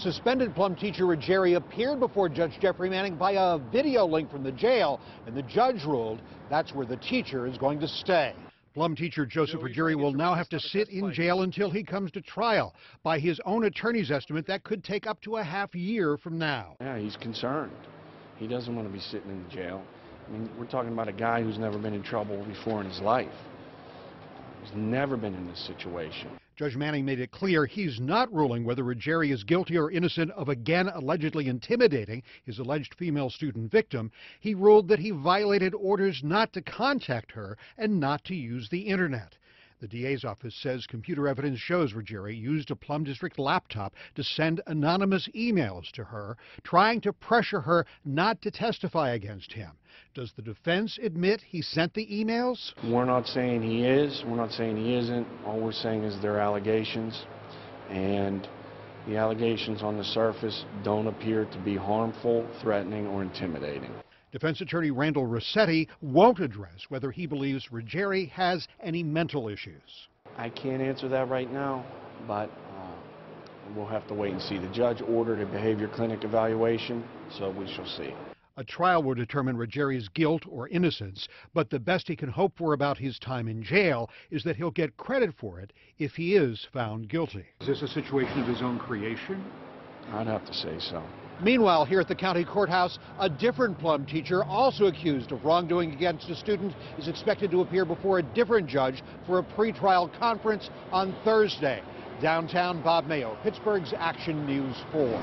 Suspended Plum teacher Ruggieri appeared before Judge Jeffrey Manning by a video link from the jail, and the judge ruled that's where the teacher is going to stay. Plum teacher Joseph Ruggieri will now have to sit in jail until he comes to trial. By his own attorney's estimate, that could take up to a half year from now. Yeah, he's concerned. He doesn't want to be sitting in jail. I mean, we're talking about a guy who's never been in trouble before in his life. He's never been in this situation. Judge Manning made it clear he's not ruling whether Ruggieri is guilty or innocent of again allegedly intimidating his alleged female student victim. He ruled that he violated orders not to contact her and not to use the internet. The DA's office says computer evidence shows Ruggieri used a Plum District laptop to send anonymous emails to her, trying to pressure her not to testify against him. Does the defense admit he sent the emails? We're not saying he is. We're not saying he isn't. All we're saying is they're allegations, and the allegations on the surface don't appear to be harmful, threatening, or intimidating. Defense attorney Randall Rossetti won't address whether he believes Ruggieri has any mental issues. I can't answer that right now, but we'll have to wait and see. The judge ordered a behavior clinic evaluation, so we shall see. A trial will determine Ruggieri's guilt or innocence, but the best he can hope for about his time in jail is that he'll get credit for it if he is found guilty. Is this a situation of his own creation? I'd have to say so. Meanwhile, here at the county courthouse, a different Plum teacher, also accused of wrongdoing against a student, is expected to appear before a different judge for a pretrial conference on Thursday. Downtown, Bob Mayo, Pittsburgh's Action News 4.